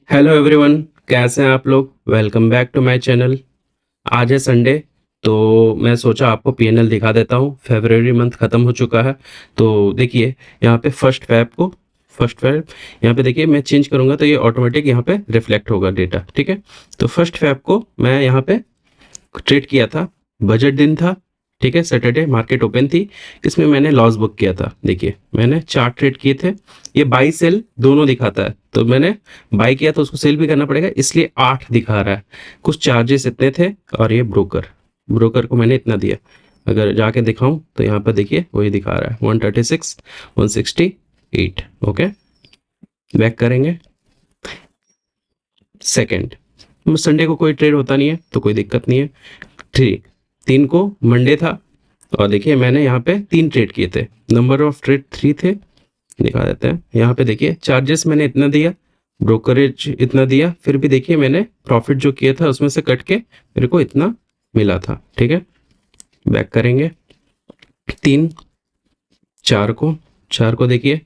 Hello everyone, कैसे हैं आप लोग। Welcome back to my channel. आज है संडे, तो मैं सोचा आपको पीएनएल दिखा देता हूँ। फेब्रुअरी मंथ ख़त्म हो चुका है। तो देखिए यहाँ पे फर्स्ट फेब यहाँ पे देखिए, मैं चेंज करूँगा तो ये ऑटोमेटिक यहाँ पे रिफ्लेक्ट होगा डेटा। ठीक है, तो फर्स्ट फेब को मैं यहाँ पे ट्रेड किया था। बजट दिन था, ठीक है, सैटरडे मार्केट ओपन थी। इसमें मैंने लॉस बुक किया था। देखिए मैंने 4 ट्रेड किए थे। ये बाई सेल दोनों दिखाता है, तो मैंने बाई किया तो उसको सेल भी करना पड़ेगा, इसलिए 8 दिखा रहा है। कुछ चार्जेस इतने थे, और ये ब्रोकर को मैंने इतना दिया। अगर जाके दिखाऊं तो यहाँ पर देखिए वही दिखा रहा है 136 168। ओके, बैक करेंगे। सेकेंड, संडे को कोई ट्रेड होता नहीं है तो कोई दिक्कत नहीं है। ठीक, 3 को मंडे था, और देखिए मैंने यहाँ पे 3 ट्रेड किए थे। नंबर ऑफ ट्रेड 3 थे। दिखा देते हैं यहाँ पे, देखिए चार्जेस मैंने इतना दिया, ब्रोकरेज इतना दिया, फिर भी देखिए मैंने प्रॉफिट जो किया था उसमें से कट के मेरे को इतना मिला था। ठीक है, बैक करेंगे। 3 4 को देखिए,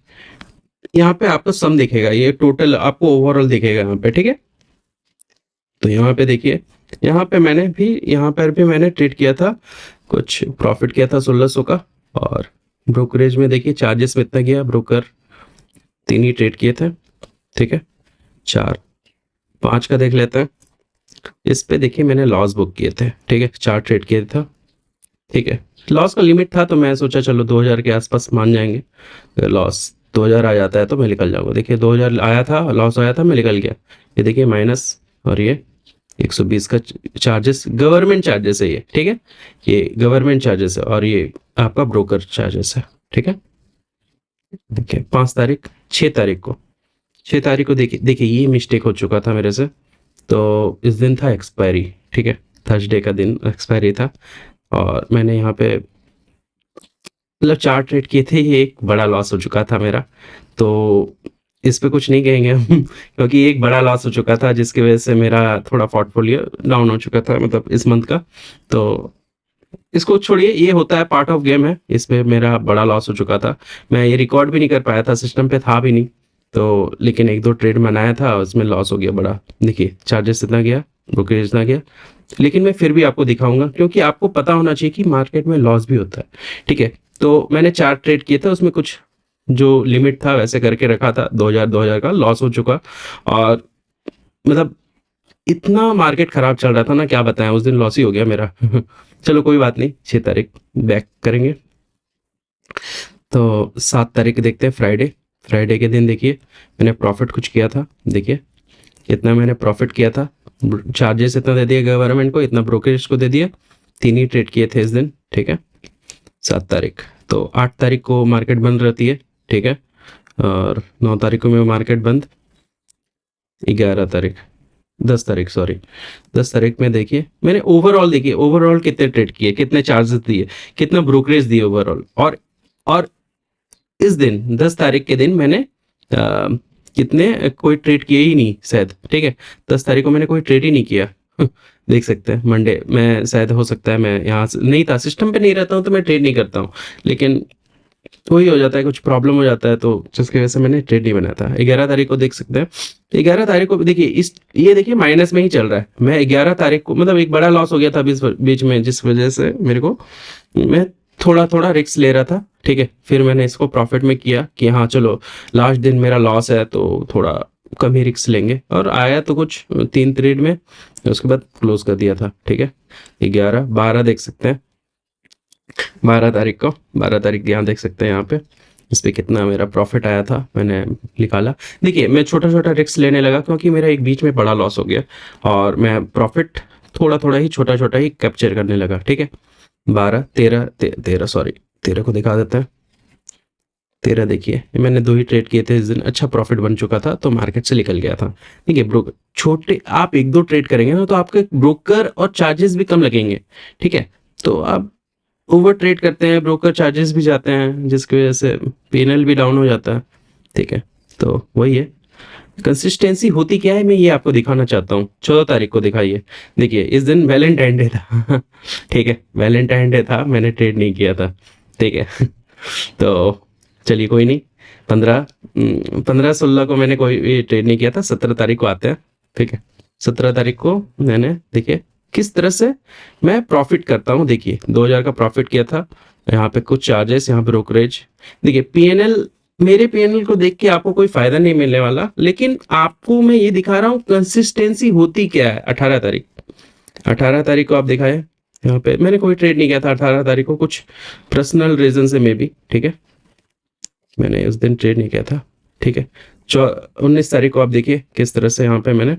यहाँ पे आपको सम दिखेगा, ये टोटल आपको ओवरऑल दिखेगा यहाँ पे। ठीक है, तो यहाँ पे देखिए, यहाँ पर भी मैंने ट्रेड किया था, कुछ प्रॉफिट किया था 1600 का। और ब्रोकरेज में देखिए चार्जेस में इतना गया, ब्रोकर 3 ही ट्रेड किए थे। ठीक है, 4 5 का देख लेते हैं। इस पे देखिए मैंने लॉस बुक किए थे। ठीक है, 4 ट्रेड किए था। ठीक है, लॉस का लिमिट था तो मैं सोचा चलो 2000 के आसपास मान जाएंगे। अगर लॉस 2000 आ जाता है तो मैं निकल जाऊंगा। देखिए 2000 आया था, लॉस आया था, मैं निकल गया। ये देखिए माइनस, और ये 120 का चार्जेस, गवर्नमेंट चार्जेस है ये। ठीक है, ये गवर्नमेंट चार्जेस है, और ये आपका ब्रोकर चार्जेस है। ठीक है, देखिए 5 तारीख, 6 तारीख को देखिए ये मिस्टेक हो चुका था मेरे से। तो इस दिन था एक्सपायरी। ठीक है, थर्सडे का दिन एक्सपायरी था, और मैंने यहाँ पे मतलब 4 ट्रेड किए थे। ये एक बड़ा लॉस हो चुका था मेरा, तो इस पे कुछ नहीं कहेंगे हम क्योंकि एक बड़ा लॉस हो चुका था, जिसकी वजह से मेरा थोड़ा पोर्टफोलियो डाउन हो चुका था, मतलब इस मंथ का। तो इसको छोड़िए, ये होता है, पार्ट ऑफ गेम है। इस पे मेरा बड़ा लॉस हो चुका था। मैं ये रिकॉर्ड भी नहीं कर पाया था, सिस्टम पे था भी नहीं। तो लेकिन 1 2 ट्रेड बनाया था, उसमें लॉस हो गया बड़ा। देखिए चार्जेस इतना गया, ब्रोकरेज इतना गया, लेकिन मैं फिर भी आपको दिखाऊंगा, क्योंकि आपको पता होना चाहिए कि मार्केट में लॉस भी होता है। ठीक है, तो मैंने 4 ट्रेड किए थे, उसमें कुछ जो लिमिट था वैसे करके रखा था। 2000 का लॉस हो चुका, और मतलब इतना मार्केट खराब चल रहा था ना, क्या बताएं, उस दिन लॉस ही हो गया मेरा चलो कोई बात नहीं, 6 तारीख बैक करेंगे। तो 7 तारीख देखते हैं, फ्राइडे के दिन देखिए मैंने प्रॉफिट कुछ किया था। देखिए इतना मैंने प्रॉफिट किया था, चार्जेस इतना दे दिया गवर्नमेंट को, इतना ब्रोकरेज को दे दिया। 3 ही ट्रेड किए थे इस दिन। ठीक है, 7 तारीख। तो 8 तारीख को मार्केट बंद रहती है। ठीक है, और 9 तारीख को मैं मार्केट बंद। 11 तारीख, 10 तारीख सॉरी, 10 तारीख में देखिए मैंने ओवरऑल कितने ट्रेड किए, कितने चार्जेस दिए, कितना ब्रोकरेज दिए ओवरऑल। और इस दिन 10 तारीख के दिन मैंने कितने, कोई ट्रेड किए ही नहीं शायद। ठीक है, 10 तारीख को मैंने कोई ट्रेड ही नहीं किया देख सकते हैं, मंडे में शायद, हो सकता है मैं यहाँ नहीं था, सिस्टम पे नहीं रहता हूँ तो मैं ट्रेड नहीं करता हूँ। लेकिन वही हो जाता है, कुछ प्रॉब्लम हो जाता है, तो जिसकी वजह से मैंने ट्रेड नहीं बनाया था। 11 तारीख को देख सकते हैं। 11 तारीख को देखिए, ये देखिए माइनस में ही चल रहा है। मैं 11 तारीख को, मतलब एक बड़ा लॉस हो गया था बीच में, जिस वजह से मेरे को, मैं थोड़ा थोड़ा रिस्क ले रहा था। ठीक है, फिर मैंने इसको प्रॉफिट में किया कि हाँ चलो, लास्ट दिन मेरा लॉस है तो थोड़ा कम ही रिस्क लेंगे, और आया तो कुछ 3 ट्रेड में, उसके बाद क्लोज कर दिया था। ठीक है, 11 12 देख सकते हैं। 12 तारीख यहाँ देख सकते हैं, यहाँ पे इस पे कितना मेरा प्रॉफिट आया था, मैंने निकाला। देखिए मैं छोटा छोटा रिस्क लेने लगा, क्योंकि मेरा एक बीच में बड़ा लॉस हो गया, और मैं प्रॉफिट थोड़ा थोड़ा ही, छोटा छोटा ही कैप्चर करने लगा। ठीक है, 12 13 सॉरी, 13 को दिखा देते हैं। 13 देखिए, मैंने 2 ही ट्रेड किए थे इस दिन, अच्छा प्रॉफिट बन चुका था, तो मार्केट से निकल गया था। देखिए ब्रोकर छोटे, आप 1 2 ट्रेड करेंगे ना, तो आपके ब्रोकर और चार्जेस भी कम लगेंगे। ठीक है, तो आप ओवर ट्रेड करते हैं, ब्रोकर चार्जेस भी जाते हैं, जिसकी वजह से पीएनएल भी डाउन हो जाता है। ठीक है, तो वही है, कंसिस्टेंसी होती क्या है, मैं ये आपको दिखाना चाहता हूँ। 14 तारीख को दिखाइए, देखिए इस दिन वैलेंटाइन डे था ठीक है, वैलेंटाइन डे था, मैंने ट्रेड नहीं किया था। ठीक है तो चलिए कोई नहीं, 15 15-16 को मैंने कोई ट्रेड नहीं किया था, 17 तारीख को आते हैं, ठीक है। 17 तारीख को मैंने देखिए किस तरह से मैं प्रॉफिट करता हूँ। देखिए 2000 का प्रॉफिट किया था, यहाँ पे कुछ चार्जेस, यहाँ ब्रोकरेज। देखिए पीएनएल, मेरे पीएनएल को देख के आपको कोई फायदा नहीं मिलने वाला, लेकिन आपको मैं ये दिखा रहा हूँ कंसिस्टेंसी होती क्या है। 18 तारीख को आप दिखाए, यहाँ पे मैंने कोई ट्रेड नहीं किया था 18 तारीख को, कुछ पर्सनल रीजन से मे बी, ठीक है, मैंने उस दिन ट्रेड नहीं किया था, ठीक है। 19 तारीख को आप देखिए किस तरह से यहाँ पे मैंने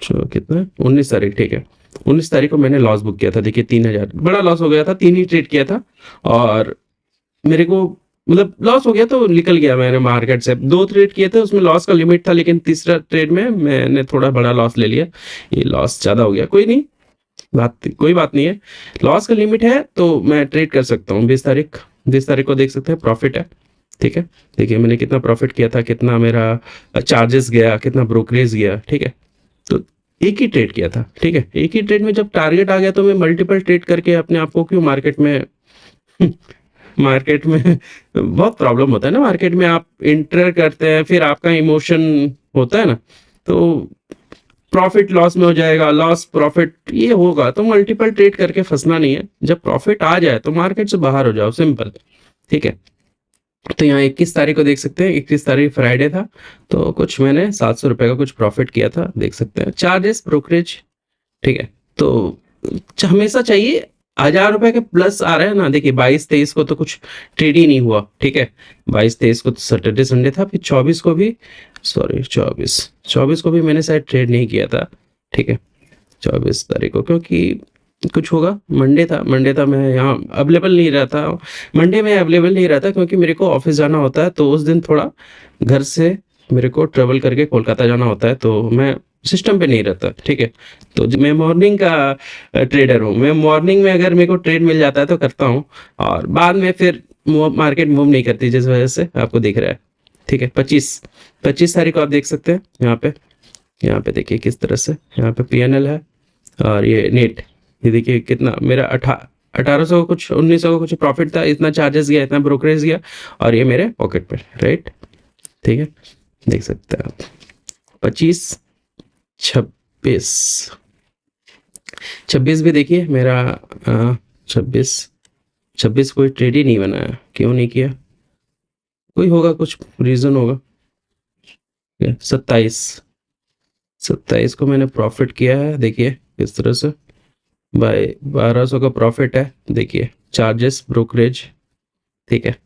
कितना 19 तारीख, ठीक है, 19 तारीख को मैंने लॉस बुक किया था। देखिए 3000 बड़ा लॉस हो गया था, 3 ही ट्रेड किया था और मेरे को मतलब लॉस हो गया तो निकल गया मैंने मार्केट से। 2 ट्रेड किए थे, उसमें लॉस का लिमिट था, लेकिन तीसरा ट्रेड में मैंने थोड़ा बड़ा लॉस ले लिया, ये लॉस ज्यादा हो गया, कोई नहीं, कोई बात नहीं है, लॉस का लिमिट है तो मैं ट्रेड कर सकता हूँ। 20 तारीख को देख सकते हैं प्रॉफिट है, ठीक है। देखिए मैंने कितना प्रॉफिट किया था, कितना मेरा चार्जेस गया, कितना ब्रोकरेज गया, ठीक है। तो एक ही ट्रेड किया था, ठीक है। एक ही ट्रेड में जब टारगेट आ गया तो मैं मल्टीपल ट्रेड करके अपने आप को क्यों मार्केट में मार्केट में बहुत प्रॉब्लम होता है ना, मार्केट में आप इंटर करते हैं, फिर आपका इमोशन होता है ना, तो प्रॉफिट लॉस में हो जाएगा, लॉस प्रॉफिट ये होगा, तो मल्टीपल ट्रेड करके फंसना नहीं है। जब प्रॉफिट आ जाए तो मार्केट से बाहर हो जाओ, सिंपल, ठीक है। तो यहाँ 21 तारीख को देख सकते हैं, 21 तारीख फ्राइडे था, तो कुछ मैंने 700 रुपए का कुछ प्रॉफिट किया था, देख सकते हैं, चार्जेस ब्रोकरेज, ठीक है। तो हमेशा चाहिए 1000 रुपए के प्लस आ रहे हैं ना। देखिए 22-23 को तो कुछ ट्रेड ही नहीं हुआ, ठीक है। 22-23 को तो सैटरडे संडे था, फिर 24 को भी, सॉरी 24 को भी मैंने शायद ट्रेड नहीं किया था, ठीक है। 24 तारीख को क्योंकि कुछ होगा, मंडे था, मैं यहाँ अवेलेबल नहीं रहता, मंडे में अवेलेबल नहीं रहता क्योंकि मेरे को ऑफिस जाना होता है, तो उस दिन थोड़ा घर से मेरे को ट्रेवल करके कोलकाता जाना होता है, तो मैं सिस्टम पे नहीं रहता, ठीक है। तो मैं मॉर्निंग का ट्रेडर हूँ, मैं मॉर्निंग में अगर मेरे को ट्रेड मिल जाता है तो करता हूँ, और बाद में फिर मार्केट मूव नहीं करती, जिस वजह से आपको दिख रहा है, ठीक है। 25 तारीख को आप देख सकते हैं, यहाँ पे देखिए किस तरह से यहाँ पे पीएनएल है और ये नेट, ये देखिए कितना मेरा 1800 कुछ 1900 का कुछ प्रॉफिट था, इतना चार्जेस गया, इतना ब्रोकरेज गया, और ये मेरे पॉकेट में, राइट, ठीक है, देख सकते हैं आप। 25 26 भी देखिए मेरा 26 कोई ट्रेड ही नहीं बनाया, क्यों नहीं किया, कोई होगा, कुछ रीजन होगा। 27 को मैंने प्रॉफिट किया है, देखिए किस तरह से भाई 1200 का प्रॉफिट है, देखिए चार्जेस ब्रोकरेज, ठीक है।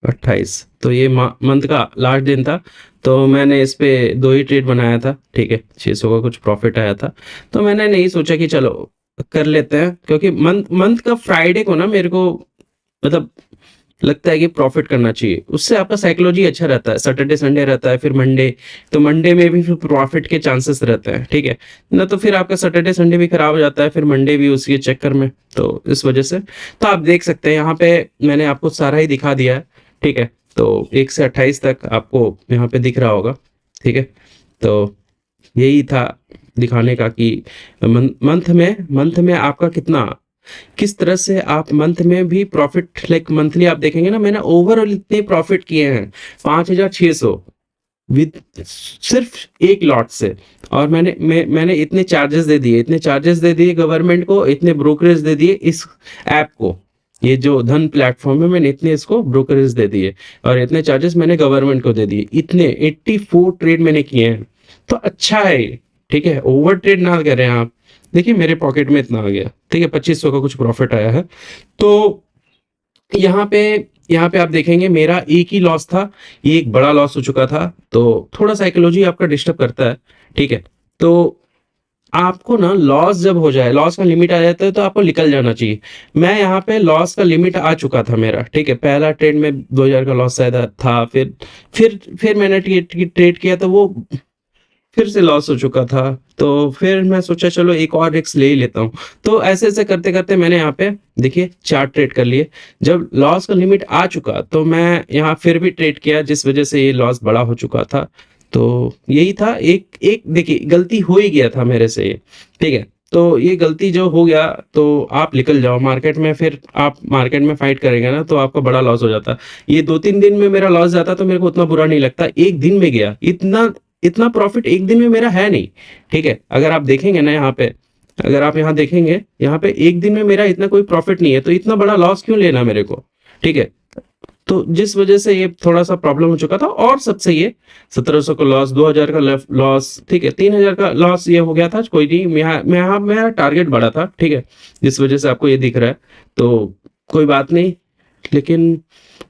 28 तो ये मंथ का लास्ट दिन था, तो मैंने इस पे 2 ही ट्रेड बनाया था, ठीक है। 600 का कुछ प्रॉफिट आया था, तो मैंने नहीं सोचा कि चलो कर लेते हैं, क्योंकि मंथ का फ्राइडे को ना मेरे को मतलब लगता है कि प्रॉफिट करना चाहिए, उससे आपका साइकोलॉजी अच्छा रहता है। सैटरडे संडे रहता है, फिर मंडे, तो मंडे में भी फिर प्रॉफिट के चांसेस रहते हैं, ठीक है ना। तो फिर आपका सैटरडे संडे भी खराब हो जाता है, फिर मंडे भी उसी के चक्कर में, तो इस वजह से। तो आप देख सकते हैं यहाँ पे मैंने आपको सारा ही दिखा दिया है, ठीक है। तो 1 से 28 तक आपको यहाँ पे दिख रहा होगा, ठीक है। तो यही था दिखाने का कि मंथ में आपका कितना, किस तरह से आप मंथ में भी प्रॉफिट, लाइक मंथली आप देखेंगे ना, मैंने ओवरऑल इतने प्रॉफिट किए हैं 5600 विद सिर्फ एक लॉट से, और मैंने इतने चार्जेस दे दिए गवर्नमेंट को, इतने ब्रोकरेज दे दिए इस ऐप को, ये जो धन प्लेटफॉर्म है, मैंने इतने इसको ब्रोकरेज दे दिए, और इतने चार्जेस मैंने गवर्नमेंट को दे दिए, इतने 84 ट्रेड मैंने किए हैं, तो अच्छा है, ठीक है। ओवर ट्रेड ना करें आप। देखिए मेरे पॉकेट में इतना आ गया, ठीक है, 2500 का कुछ प्रॉफिट आया है। तो यहाँ पे आप देखेंगे मेरा एक ही लॉस था, ये एक बड़ा लॉस हो चुका था, तो थोड़ा साइकोलॉजी आपका डिस्टर्ब करता है, ठीक है। तो आपको ना लॉस जब हो जाए, लॉस का लिमिट आ जाता है, तो आपको निकल जाना चाहिए। मैं यहाँ पे लॉस का लिमिट आ चुका था मेरा, ठीक है। पहला ट्रेड में 2000 का लॉस शायद था, फिर मैंने ट्रेड किया, तो वो फिर से लॉस हो चुका था, तो फिर मैं सोचा चलो एक और रिस्क ले ही लेता हूँ। तो ऐसे ऐसे करते करते मैंने यहाँ पे देखिए 4 ट्रेड कर लिए। जब लॉस का लिमिट आ चुका तो मैं यहाँ फिर भी ट्रेड किया, जिस वजह से ये लॉस बड़ा हो चुका था। तो यही था, एक देखिए गलती हो ही गया था मेरे से, ठीक है। तो ये गलती जो हो गया, तो आप निकल जाओ मार्केट में, फिर आप मार्केट में फाइट करेंगे ना तो आपका बड़ा लॉस हो जाता है। ये 2-3 दिन में मेरा लॉस जाता तो मेरे को उतना बुरा नहीं लगता, एक दिन में गया, इतना इतना प्रॉफिट एक दिन में मेरा है नहीं। ठीक है, अगर आप देखेंगे ना यहाँ पे, अगर आप यहाँ देखेंगे, यहाँ पे एक दिन में मेरा इतना कोई प्रॉफिट नहीं है, तो इतना बड़ा लॉस क्यों लेना मेरे को। ठीक है, तो जिस वजह से ये थोड़ा सा प्रॉब्लम हो चुका था, और सबसे ये 1700 का लॉस, 2000 का लॉस, ठीक है, 3000 का लॉस ये हो गया था। कोई नहीं, मैं मेरा टारगेट बढ़ा था, ठीक है, जिस वजह से आपको ये दिख रहा है, तो कोई बात नहीं। लेकिन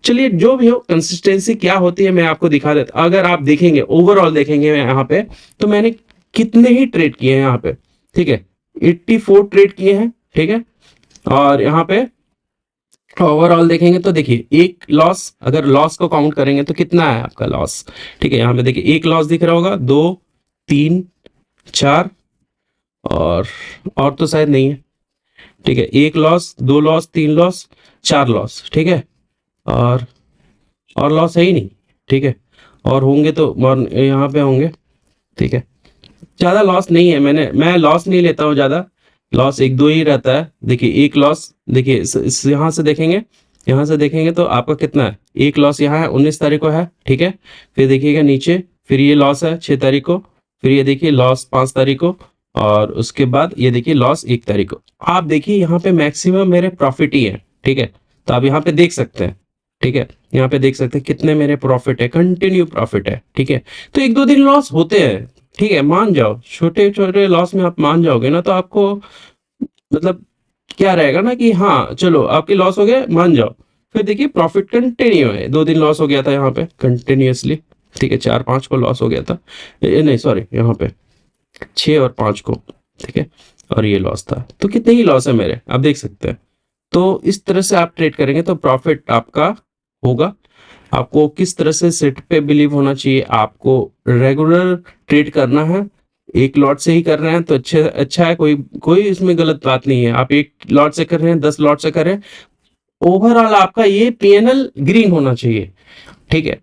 चलिए, जो भी हो, कंसिस्टेंसी क्या होती है मैं आपको दिखा देता। अगर आप देखेंगे, ओवरऑल देखेंगे यहाँ पे, तो मैंने कितने ही ट्रेड किए हैं यहाँ पे, ठीक है, 84 ट्रेड किए हैं, ठीक है। और यहाँ पे ओवरऑल देखेंगे तो देखिए, एक लॉस, अगर लॉस को काउंट करेंगे तो कितना है आपका लॉस। ठीक है, यहाँ पे देखिए एक लॉस दिख रहा होगा, 2, 3, 4, और तो शायद नहीं है। ठीक है, एक लॉस, 2 लॉस, 3 लॉस, 4 लॉस, ठीक है, और लॉस है ही नहीं। ठीक है, और होंगे तो यहाँ पे होंगे। ठीक है, ज्यादा लॉस नहीं है, मैं लॉस नहीं लेता हूँ ज्यादा, लॉस 1-2 ही रहता है। देखिए एक लॉस, देखिए यहाँ से देखेंगे, यहाँ से देखेंगे तो आपका कितना है, एक लॉस यहाँ है, 19 तारीख को है। ठीक है, फिर देखिएगा नीचे, फिर ये लॉस है 6 तारीख को, फिर ये देखिए लॉस 5 तारीख को, और उसके बाद ये देखिए लॉस 1 तारीख को। आप देखिए यहाँ पे मैक्सिमम मेरे प्रॉफिट ही है। ठीक है, तो आप यहाँ पे देख सकते हैं। ठीक है, यहाँ पे देख सकते हैं कितने मेरे प्रॉफिट है, कंटिन्यू प्रॉफिट है। ठीक है, तो 1-2 दिन लॉस होते हैं, ठीक है, मान जाओ, छोटे छोटे लॉस में आप मान जाओगे ना, तो आपको मतलब क्या रहेगा ना कि हाँ चलो आपके लॉस हो गए, मान जाओ। फिर देखिए प्रॉफिट कंटिन्यू है, 2 दिन लॉस हो गया था यहाँ पे कंटिन्यूअसली। ठीक है, 4-5 को लॉस हो गया था, नहीं सॉरी, यहाँ पे 6 और 5 को। ठीक है, और ये लॉस था, तो कितने ही लॉस है मेरे, आप देख सकते हैं। तो इस तरह से आप ट्रेड करेंगे तो प्रॉफिट आपका होगा। आपको किस तरह से सेट पे बिलीव होना चाहिए, आपको रेगुलर ट्रेड करना है, एक लॉट से ही कर रहे हैं तो अच्छा है, कोई कोई इसमें गलत बात नहीं है। आप एक लॉट से कर रहे हैं, 10 लॉट से कर रहे हैं, ओवरऑल आपका ये पीएनएल ग्रीन होना चाहिए। ठीक है,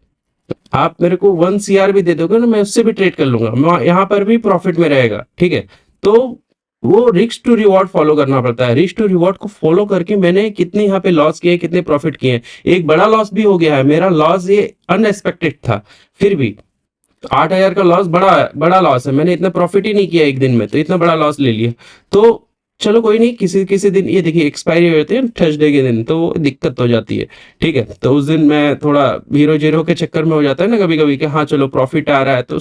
आप मेरे को 1 सीआर भी दे दोगे ना, मैं उससे भी ट्रेड कर लूंगा, यहाँ पर भी प्रॉफिट में रहेगा। ठीक है, तो वो रिस्क टू रिवॉर्ड फॉलो करना पड़ता है। रिस्क टू रिवॉर्ड को फॉलो करके मैंने कितने यहाँ पे लॉस किए, कितने प्रॉफिट किए हैं। एक बड़ा लॉस भी हो गया है मेरा, लॉस ये अनएक्सपेक्टेड था, फिर भी 8,000 का लॉस बड़ा बड़ा लॉस है, मैंने इतना प्रॉफिट ही नहीं किया एक दिन में, तो इतना बड़ा लॉस ले लिया। तो चलो कोई नहीं, किसी किसी दिन ये देखिए एक्सपायरी होते हैं थर्सडे के दिन, तो वो दिक्कत हो जाती है। ठीक है, तो उस दिन मैं थोड़ा हीरो जीरो के चक्कर में हो जाता है ना कभी कभी, कि हाँ चलो प्रॉफिट आ रहा है, तो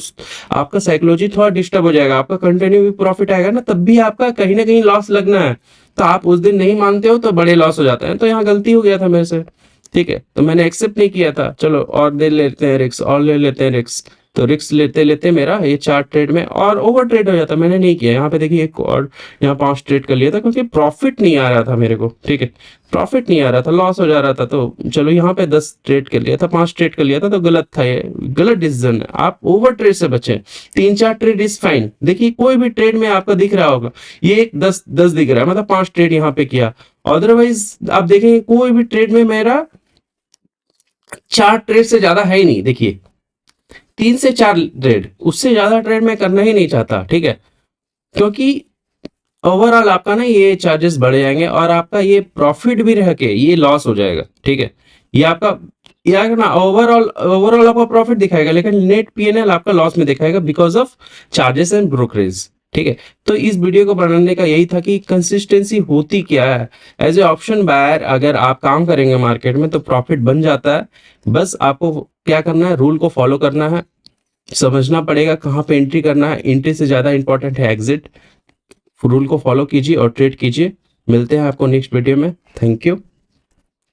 आपका साइकोलॉजी थोड़ा डिस्टर्ब हो जाएगा। आपका कंटिन्यू भी प्रॉफिट आएगा ना, तब भी आपका कहीं ना कहीं लॉस लगना है, तो आप उस दिन नहीं मानते हो तो बड़े लॉस हो जाते हैं। तो यहाँ गलती हो गया था मेरे से। ठीक है, तो मैंने एक्सेप्ट नहीं किया था, चलो और दे लेते हैं रिक्स, और ले लेते हैं रिक्स। तो रिक्स लेते लेते मेरा ये 4 ट्रेड में और ओवर ट्रेड हो जाता, मैंने नहीं किया। यहाँ पे देखिए एक और, यहाँ 5 ट्रेड कर लिया था, क्योंकि प्रॉफिट नहीं आ रहा था मेरे को। ठीक है, प्रॉफिट नहीं आ रहा था, लॉस हो जा रहा था, तो चलो यहाँ पे 10 ट्रेड कर लिया था, 5 ट्रेड कर लिया था, तो गलत था, ये गलत डिसीजन है। आप ओवर ट्रेड से बचें, 3-4 ट्रेड इज फाइन। देखिए कोई भी ट्रेड में आपका दिख रहा होगा, ये एक 10 दिख रहा है, मतलब 5 ट्रेड यहाँ पे किया। अदरवाइज आप देखेंगे कोई भी ट्रेड में मेरा 4 ट्रेड से ज्यादा है ही नहीं। देखिए 3 से 4 ट्रेड, उससे ज्यादा ट्रेड मैं करना ही नहीं चाहता। ठीक है, क्योंकि ओवरऑल आपका ना ये चार्जेस बढ़ जाएंगे, और आपका ये प्रॉफिट भी रह के ये लॉस हो जाएगा। ठीक है, ये आपका, ये ना ओवरऑल आपका प्रॉफिट दिखाएगा, लेकिन नेट पीएनएल आपका लॉस में दिखाएगा, because of charges and brokerage. ठीक है, तो इस वीडियो को बनाने का यही था कि कंसिस्टेंसी होती क्या है। एज ए ऑप्शन बायर अगर आप काम करेंगे मार्केट में तो प्रॉफिट बन जाता है। बस आपको क्या करना है, रूल को फॉलो करना है, समझना पड़ेगा कहाँ पे एंट्री करना है। एंट्री से ज्यादा इंपॉर्टेंट है एग्जिट। रूल को फॉलो कीजिए और ट्रेड कीजिए। मिलते हैं आपको नेक्स्ट वीडियो में। Thank you.